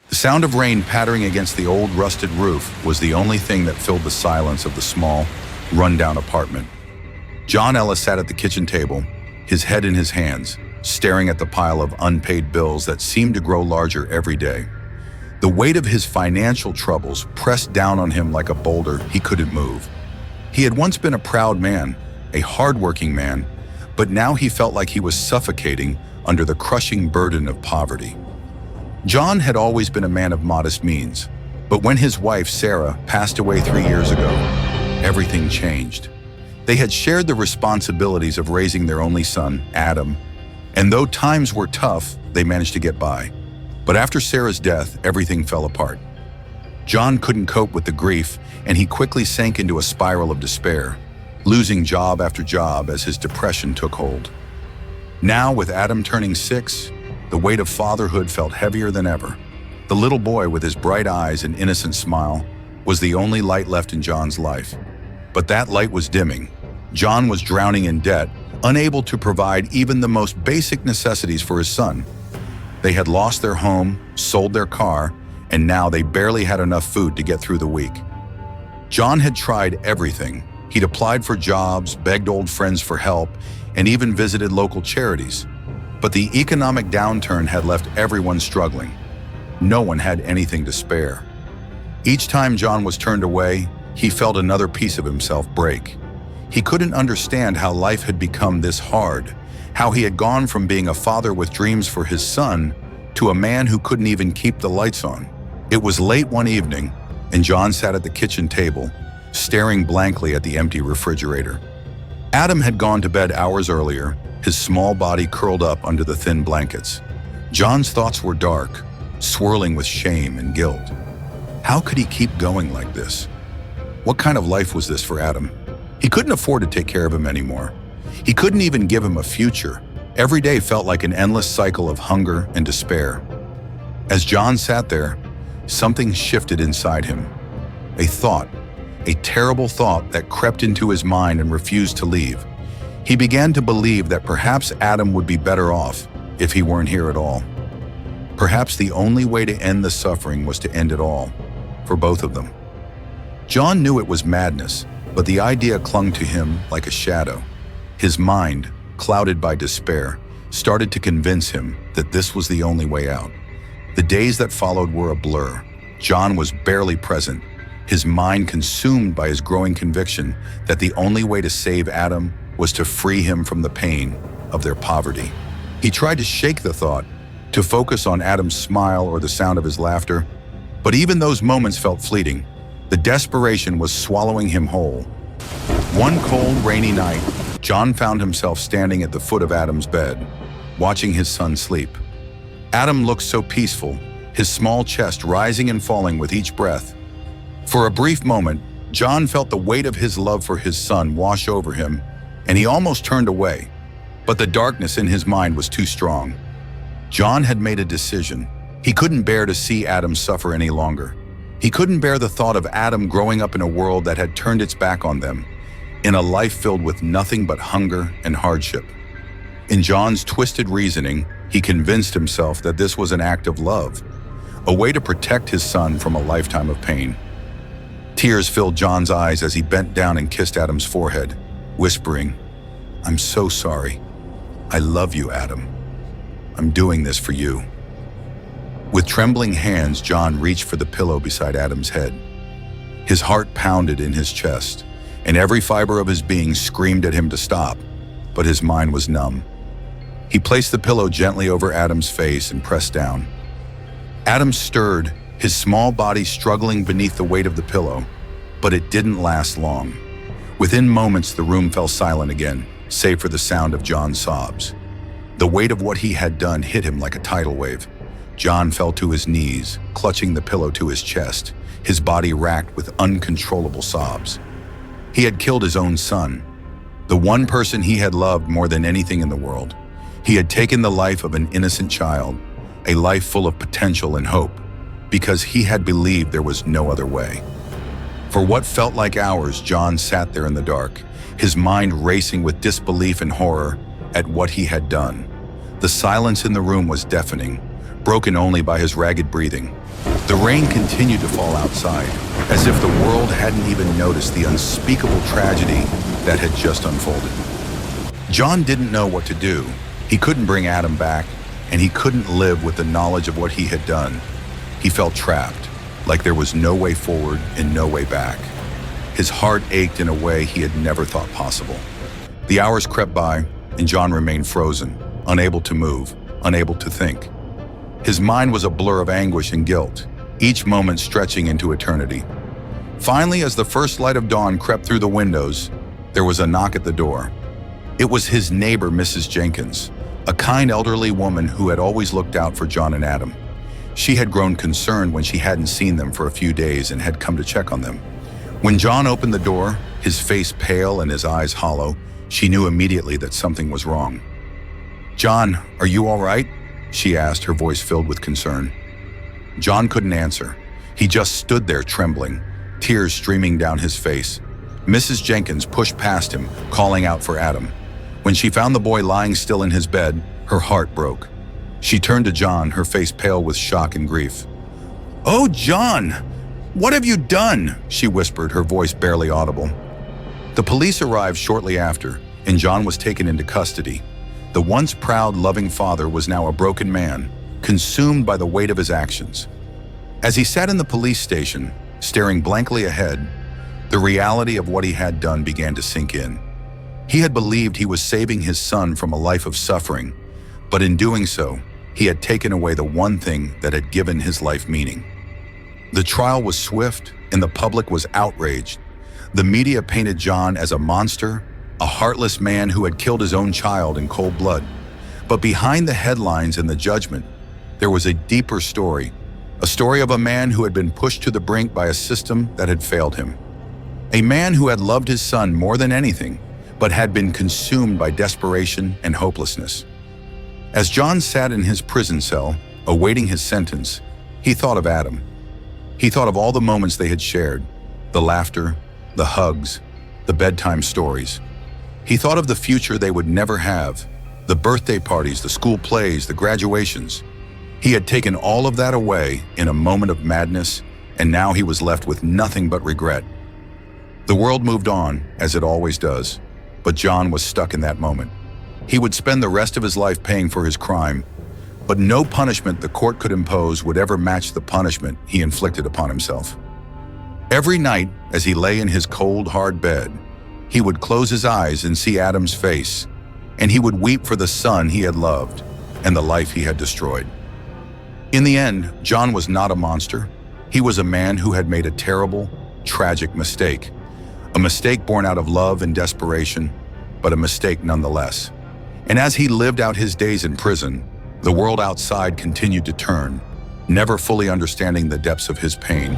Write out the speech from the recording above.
The sound of rain pattering against the old rusted roof was the only thing that filled the silence of the small, run-down apartment. John Ellis sat at the kitchen table, his head in his hands, staring at the pile of unpaid bills that seemed to grow larger every day. The weight of his financial troubles pressed down on him like a boulder he couldn't move. He had once been a proud man, a hard-working man, but now he felt like he was suffocating under the crushing burden of poverty. John had always been a man of modest means, but when his wife, Sarah, passed away 3 years ago, everything changed. They had shared the responsibilities of raising their only son, Adam, and though times were tough, they managed to get by. But after Sarah's death, everything fell apart. John couldn't cope with the grief, and he quickly sank into a spiral of despair, losing job after job as his depression took hold. Now, with Adam turning 6, the weight of fatherhood felt heavier than ever. The little boy with his bright eyes and innocent smile was the only light left in John's life. But that light was dimming. John was drowning in debt, unable to provide even the most basic necessities for his son. They had lost their home, sold their car, and now they barely had enough food to get through the week. John had tried everything. He'd applied for jobs, begged old friends for help, and even visited local charities. But the economic downturn had left everyone struggling. No one had anything to spare. Each time John was turned away, he felt another piece of himself break. He couldn't understand how life had become this hard, how he had gone from being a father with dreams for his son to a man who couldn't even keep the lights on. It was late one evening, and John sat at the kitchen table, staring blankly at the empty refrigerator. Adam had gone to bed hours earlier, his small body curled up under the thin blankets. John's thoughts were dark, swirling with shame and guilt. How could he keep going like this? What kind of life was this for Adam? He couldn't afford to take care of him anymore. He couldn't even give him a future. Every day felt like an endless cycle of hunger and despair. As John sat there, something shifted inside him. A thought, a terrible thought that crept into his mind and refused to leave. He began to believe that perhaps Adam would be better off if he weren't here at all. Perhaps the only way to end the suffering was to end it all, for both of them. John knew it was madness, but the idea clung to him like a shadow. His mind, clouded by despair, started to convince him that this was the only way out. The days that followed were a blur. John was barely present, his mind consumed by his growing conviction that the only way to save Adam was to free him from the pain of their poverty. He tried to shake the thought, to focus on Adam's smile or the sound of his laughter, but even those moments felt fleeting. The desperation was swallowing him whole. One cold, rainy night, John found himself standing at the foot of Adam's bed, watching his son sleep. Adam looked so peaceful, his small chest rising and falling with each breath. For a brief moment, John felt the weight of his love for his son wash over him, and he almost turned away. But the darkness in his mind was too strong. John had made a decision. He couldn't bear to see Adam suffer any longer. He couldn't bear the thought of Adam growing up in a world that had turned its back on them, in a life filled with nothing but hunger and hardship. In John's twisted reasoning, he convinced himself that this was an act of love, a way to protect his son from a lifetime of pain. Tears filled John's eyes as he bent down and kissed Adam's forehead, whispering, "I'm so sorry. I love you, Adam. I'm doing this for you." With trembling hands, John reached for the pillow beside Adam's head. His heart pounded in his chest, and every fiber of his being screamed at him to stop, but his mind was numb. He placed the pillow gently over Adam's face and pressed down. Adam stirred, his small body struggling beneath the weight of the pillow, but it didn't last long. Within moments, the room fell silent again, save for the sound of John's sobs. The weight of what he had done hit him like a tidal wave. John fell to his knees, clutching the pillow to his chest, his body racked with uncontrollable sobs. He had killed his own son, the one person he had loved more than anything in the world. He had taken the life of an innocent child, a life full of potential and hope, because he had believed there was no other way. For what felt like hours, John sat there in the dark, his mind racing with disbelief and horror at what he had done. The silence in the room was deafening, broken only by his ragged breathing. The rain continued to fall outside, as if the world hadn't even noticed the unspeakable tragedy that had just unfolded. John didn't know what to do. He couldn't bring Adam back, and he couldn't live with the knowledge of what he had done. He felt trapped, like there was no way forward and no way back. His heart ached in a way he had never thought possible. The hours crept by, and John remained frozen, unable to move, unable to think. His mind was a blur of anguish and guilt, each moment stretching into eternity. Finally, as the first light of dawn crept through the windows, there was a knock at the door. It was his neighbor, Mrs. Jenkins, a kind elderly woman who had always looked out for John and Adam. She had grown concerned when she hadn't seen them for a few days and had come to check on them. When John opened the door, his face pale and his eyes hollow, she knew immediately that something was wrong. "John, are you all right?" she asked, her voice filled with concern. John couldn't answer. He just stood there trembling, tears streaming down his face. Mrs. Jenkins pushed past him, calling out for Adam. When she found the boy lying still in his bed, her heart broke. She turned to John, her face pale with shock and grief. "Oh, John, what have you done?" she whispered, her voice barely audible. The police arrived shortly after, and John was taken into custody. The once proud, loving father was now a broken man, consumed by the weight of his actions. As he sat in the police station, staring blankly ahead, the reality of what he had done began to sink in. He had believed he was saving his son from a life of suffering, but in doing so, he had taken away the one thing that had given his life meaning. The trial was swift, and the public was outraged. The media painted John as a monster, a heartless man who had killed his own child in cold blood. But behind the headlines and the judgment, there was a deeper story, a story of a man who had been pushed to the brink by a system that had failed him. A man who had loved his son more than anything, but had been consumed by desperation and hopelessness. As John sat in his prison cell, awaiting his sentence, he thought of Adam. He thought of all the moments they had shared, the laughter, the hugs, the bedtime stories. He thought of the future they would never have, the birthday parties, the school plays, the graduations. He had taken all of that away in a moment of madness, and now he was left with nothing but regret. The world moved on, as it always does, but John was stuck in that moment. He would spend the rest of his life paying for his crime, but no punishment the court could impose would ever match the punishment he inflicted upon himself. Every night, as he lay in his cold, hard bed, he would close his eyes and see Adam's face, and he would weep for the son he had loved and the life he had destroyed. In the end, John was not a monster. He was a man who had made a terrible, tragic mistake. A mistake born out of love and desperation, but a mistake nonetheless. And as he lived out his days in prison, the world outside continued to turn, never fully understanding the depths of his pain.